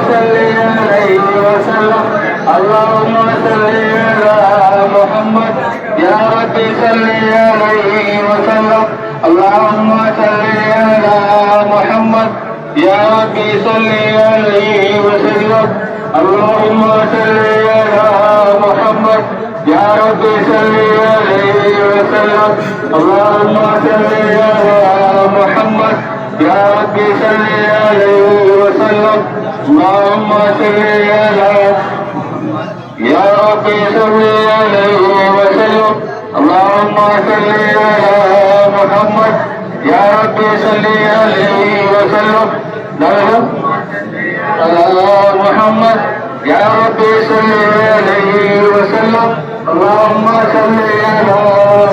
सल्लि अलैहि वसल्लम अल्लाहुम्मा सल्लि अला मुहम्मद या रब्बी सल्लि अलैहि वसल्लम अल्लाहुम्मा सल्लि अला मुहम्मद या रब्बी सल्लि अलैहि वसल्लम अल्लाहुम्मा सल्लि अला मुहम्मद या रब्बी सल्लि अलैहि वसल्लम अल्लाहुम्मा सल्लि अला मुहम्मद या रब्बी सल्लि अलैहि वसल्लम अल्लाहुम्मा सल्लि अला या रब्बी सल्लि अलैहि वसल्लम अल्लाहुम्मा सल्लि अला मुहम्मद या रब्बी सल्लि अलैहि वसल्लम अला मुहम्मद या रब्बी सल्लि अलैहि वसल्लम अल्लाहुम्मा सल्लि अला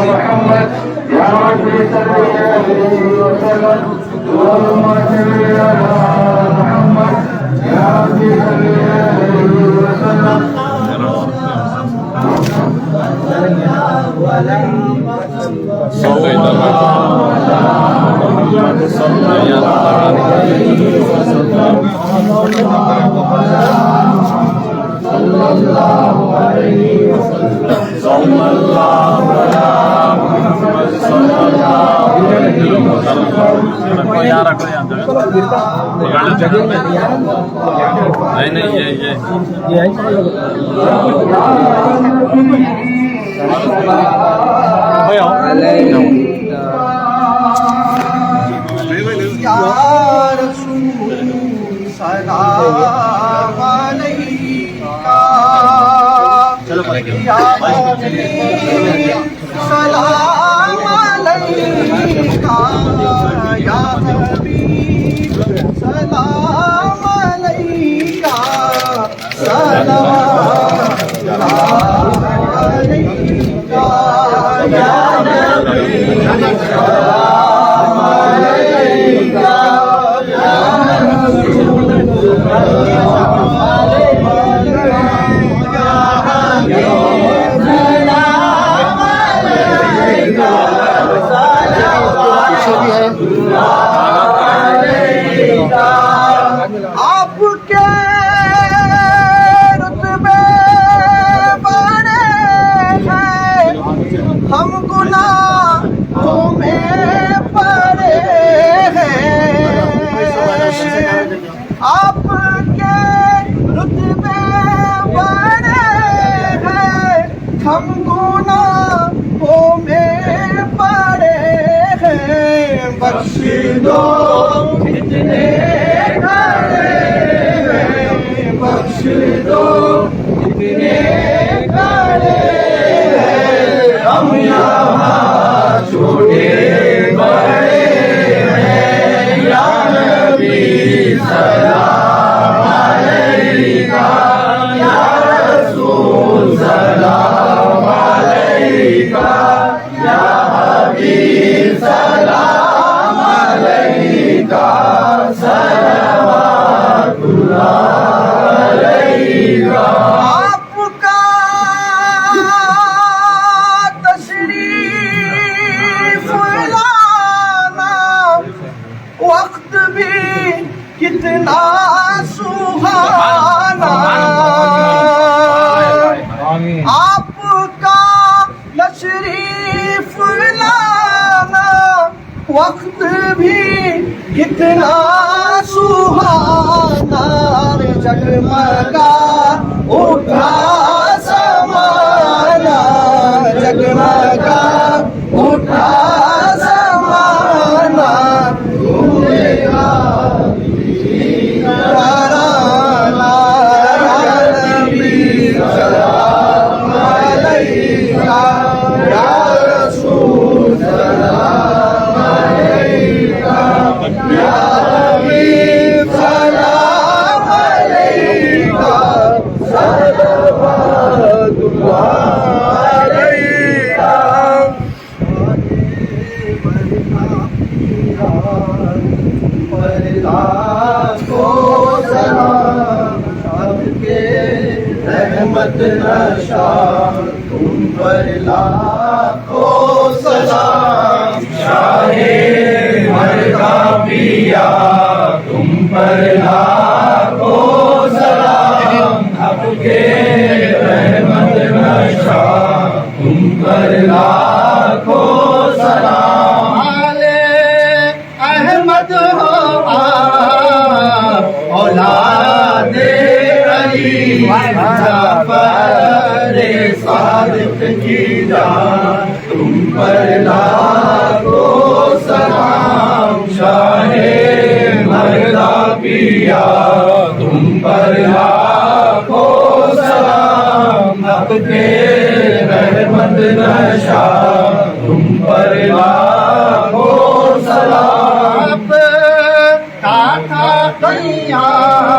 मुहम्मद या रब्बी सल्लि अलैहि वसल्लम अल्लाहुम्मा सल्लि अला मुहम्मद या रब्बी सल्लि अलैहि वसल्लम नहीं ये या रसूल सलाम अलैका या हबीब सलाम अलैका या हबीब सलाम अलैका सलाम अलैका या नबी सलाम अलैका या रसूल सलाम अलैका या हबीब सलाम अलैका आपके रुतबे बड़े हैं हम गुनाहों में पड़े हैं आपके रुतबे बड़े हैं हम गुनाहों में पड़े हैं बख्श दो कितने खड़े हैं बख्श दो कितने खड़े हैं हम यहाँ छोटे बड़े हैं या नबी सलाम अलैका या रसूल सलाम अलैका या हबीब सलाम अलैका सलावतुल्लाह अलैका आपका तशरीफ लाना वक्त भी कितना सुहाना आपका तशरीफ लाना वक्त भी कितना सुहाना जगमगा उठा समाना जगमगा उठा समाना घूमेगा ताराना नबी सलाम अलैका या रसूल सलाम अलैका या हबीब सलाम अलैका सलावतुल्लाह अलैका रहमत नशा तुम पर लाखों सलाम शाहे मरका पिया तुम पर लाखों आपके रहमत नशा तुम पर लाखों सलाम। आले अहमद हो आप औलादे अली जाफर सादिक की जान तुम पर लाखों सलाम। शाहे मर्दा पिया तुम पर लाखों सलाम। आपके रहमत नशा तुम पर लाखों सलाम। काथा कयाम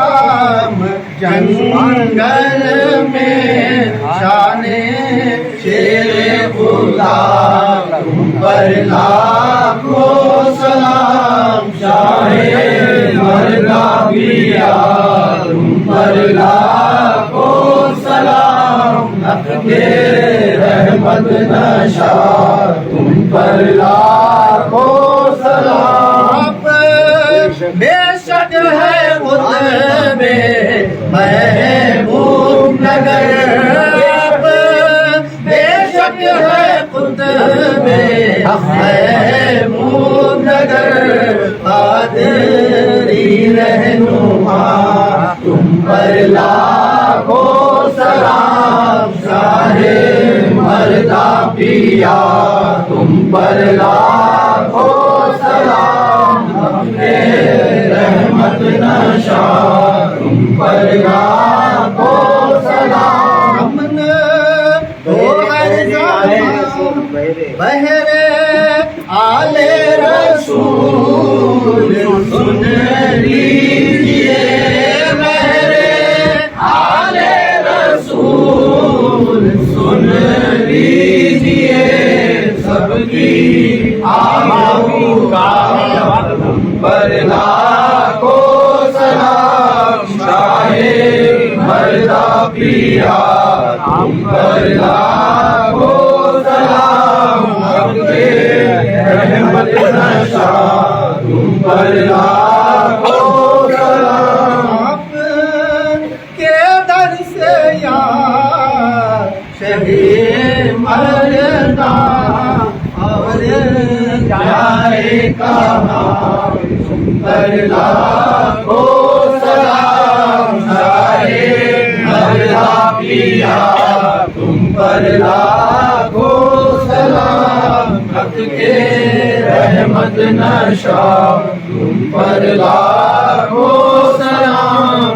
जंगल में शाने शेरे खुदा तुम पर लाखों सलाम। शाहे मर्दा पिया तुम पर लाखों सलाम। आपके रहमत नशा तुम पर लाखों सलाम। बेशक है खुतबे महबूब नगर बेशक है खुतबे महबूब नगर कादरी रहनुमा तुम पर लाखों सलाम। शाहे मर्दा पिया तुम पर लाखों सलाम। अपने रहमत नशा तुम पर लाखों सलाम। बहरे आले रसूल सुन लीजिए। बहरे आले रसूल सुन लीजिए। सबकी आमाओं का तुम पर लाखों सलाम। शाहे मर्दा पिया तुम पर लाखों सलाम। आपके रहमत नशा तुम पर लाखों सलाम। के दर से यार शहीद मर्दा और जाए कहाँ तुम पर लाखों सलाम। शाहे मर्दा पिया तुम पर लाखों सलाम। आपके रहमत नशा तुम पर लाखों सलाम।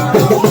Thank you.